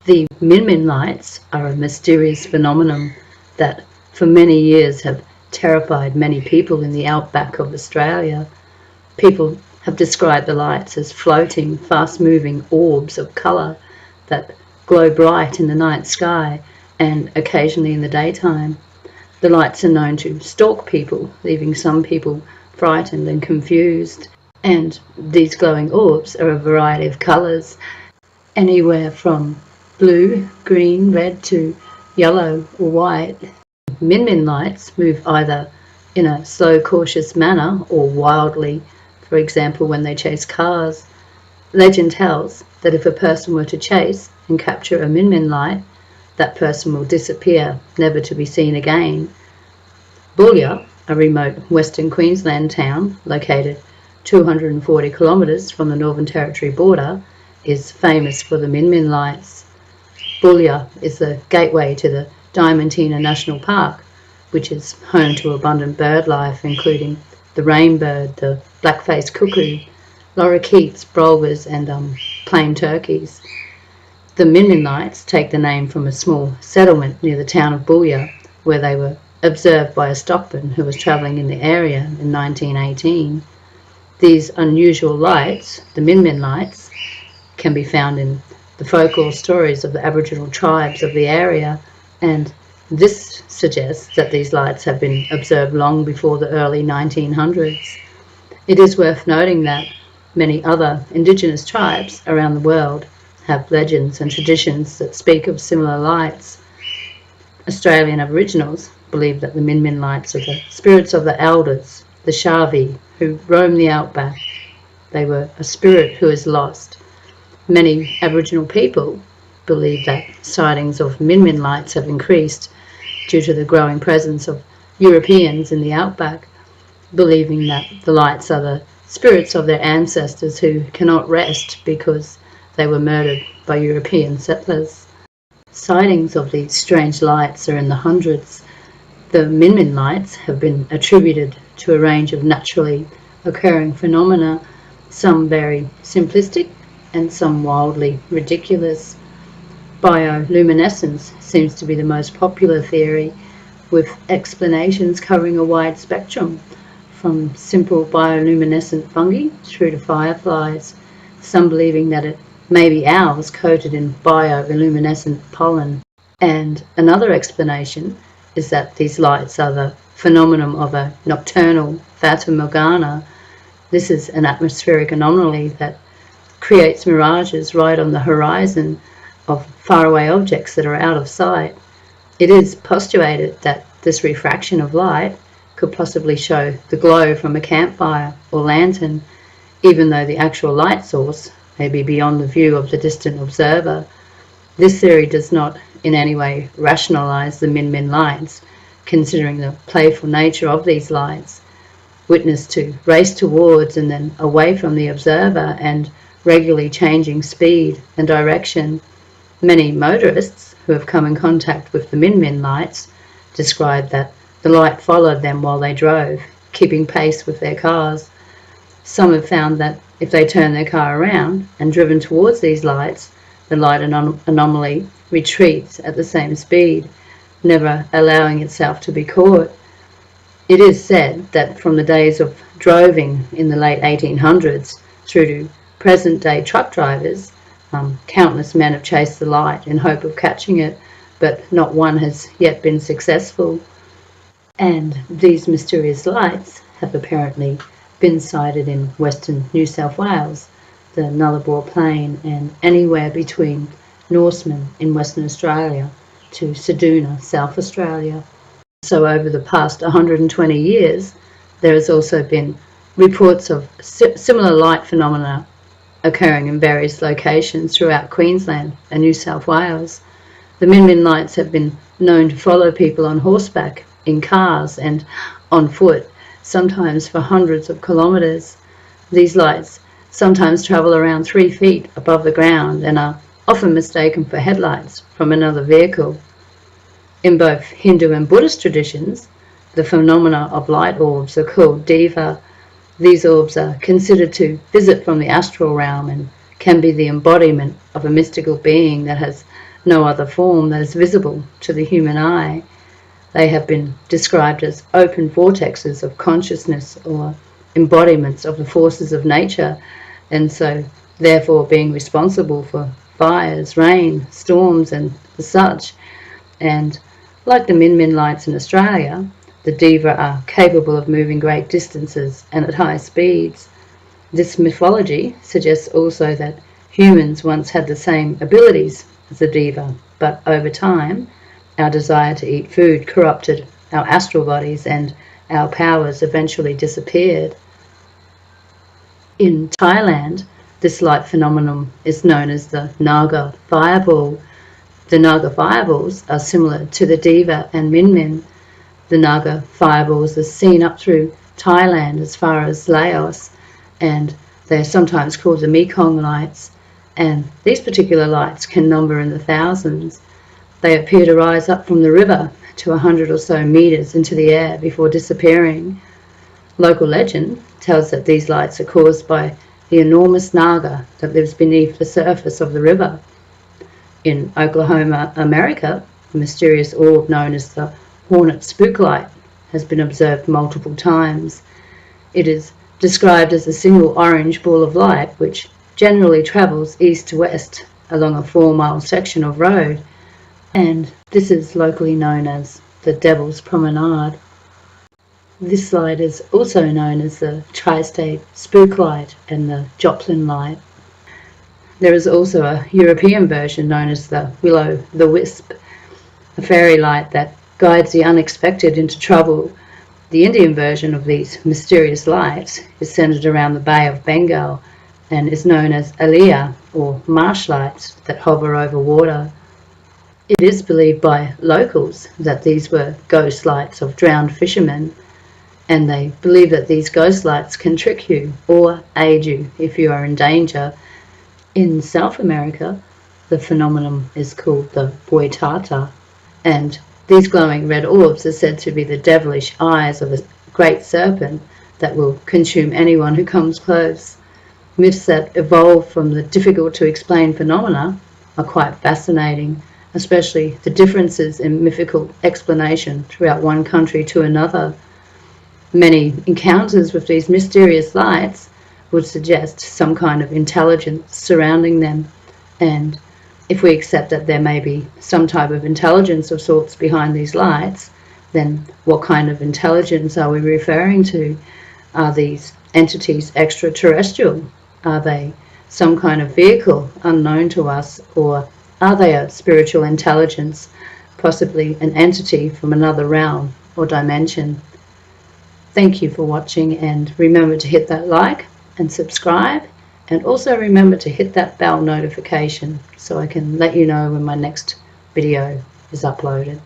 The Min Min lights are a mysterious phenomenon that for many years have terrified many people in the outback of Australia. People have described the lights as floating, fast-moving orbs of colour that glow bright in the night sky and occasionally in the daytime. The lights are known to stalk people, leaving some people frightened and confused. And these glowing orbs are a variety of colours, anywhere from blue, green, red to yellow or white. Min Min lights move either in a slow, cautious manner or wildly, for example when they chase cars. Legend tells that if a person were to chase and capture a Min Min light, that person will disappear, never to be seen again. Boulia, a remote Western Queensland town located 240 kilometres from the Northern Territory border, is famous for the Min Min lights. Boulia is the gateway to the Diamantina National Park, which is home to abundant bird life, including the rainbird, the black-faced cuckoo, lorikeets, bulbers and plain turkeys. The Min Min lights take the name from a small settlement near the town of Boulia, where they were observed by a stockman who was travelling in the area in 1918. These unusual lights, the Min Min lights, can be found in the folklore stories of the Aboriginal tribes of the area, and this suggests that these lights have been observed long before the early 1900s. It is worth noting that many other Indigenous tribes around the world have legends and traditions that speak of similar lights. Australian Aboriginals believe that the Min Min lights are the spirits of the elders, the Shavi, who roam the outback. They were a spirit who is lost. Many Aboriginal people believe that sightings of Min Min lights have increased due to the growing presence of Europeans in the outback, believing that the lights are the spirits of their ancestors who cannot rest because they were murdered by European settlers. Sightings of these strange lights are in the hundreds. The Min Min lights have been attributed to a range of naturally occurring phenomena, some very simplistic and some wildly ridiculous. Bioluminescence seems to be the most popular theory, with explanations covering a wide spectrum, from simple bioluminescent fungi through to fireflies, some believing that it may be owls coated in bioluminescent pollen. And another explanation is that these lights are the phenomenon of a nocturnal fata morgana. This is an atmospheric anomaly that creates mirages right on the horizon of faraway objects that are out of sight. It is postulated that this refraction of light could possibly show the glow from a campfire or lantern, even though the actual light source may be beyond the view of the distant observer. This theory does not in any way rationalise the Min Min lights, considering the playful nature of these lights, witnessed to race towards and then away from the observer and regularly changing speed and direction. Many motorists who have come in contact with the Min Min lights describe that the light followed them while they drove, keeping pace with their cars. Some have found that if they turn their car around and driven towards these lights, the light anomaly retreats at the same speed, never allowing itself to be caught. It is said that from the days of droving in the late 1800s through to present-day truck drivers, countless men have chased the light in hope of catching it, but not one has yet been successful. And these mysterious lights have apparently been sighted in Western New South Wales, the Nullarbor Plain, and anywhere between Norseman in Western Australia to Ceduna, South Australia. So over the past 120 years, there has also been reports of similar light phenomena occurring in various locations throughout Queensland and New South Wales. The Min Min lights have been known to follow people on horseback, in cars and on foot, sometimes for hundreds of kilometres. These lights sometimes travel around 3 feet above the ground and are often mistaken for headlights from another vehicle. In both Hindu and Buddhist traditions, the phenomena of light orbs are called deva. These orbs are considered to visit from the astral realm and can be the embodiment of a mystical being that has no other form that is visible to the human eye. They have been described as open vortexes of consciousness or embodiments of the forces of nature, and so therefore being responsible for fires, rain, storms and the such. And like the Min Min lights in Australia, the Diva are capable of moving great distances and at high speeds. This mythology suggests also that humans once had the same abilities as the Diva, but over time our desire to eat food corrupted our astral bodies and our powers eventually disappeared. In Thailand, this light phenomenon is known as the Naga fireball. The Naga fireballs are similar to the Diva and Min Min. The Naga fireballs are seen up through Thailand as far as Laos, and they are sometimes called the Mekong lights, and these particular lights can number in the thousands. They appear to rise up from the river to 100 or so meters into the air before disappearing. Local legend tells that these lights are caused by the enormous naga that lives beneath the surface of the river. In Oklahoma, America, a mysterious orb known as the Hornet Spook Light has been observed multiple times. It is described as a single orange ball of light which generally travels east to west along a 4-mile section of road, and this is locally known as the Devil's Promenade. This light is also known as the Tri-State Spook Light and the Joplin Light. There is also a European version known as the Will-o'-the-Wisp, a fairy light that guides the unexpected into trouble. The Indian version of these mysterious lights is centered around the Bay of Bengal and is known as Aliyah, or marsh lights that hover over water. It is believed by locals that these were ghost lights of drowned fishermen, and they believe that these ghost lights can trick you or aid you if you are in danger. In South America, the phenomenon is called the boitata, and these glowing red orbs are said to be the devilish eyes of a great serpent that will consume anyone who comes close. Myths that evolve from the difficult-to-explain phenomena are quite fascinating, especially the differences in mythical explanation throughout one country to another. Many encounters with these mysterious lights would suggest some kind of intelligence surrounding them, and if we accept that there may be some type of intelligence of sorts behind these lights, then what kind of intelligence are we referring to? Are these entities extraterrestrial? Are they some kind of vehicle unknown to us, or are they a spiritual intelligence, possibly an entity from another realm or dimension? Thank you for watching, and remember to hit that like and subscribe, and also remember to hit that bell notification so I can let you know when my next video is uploaded.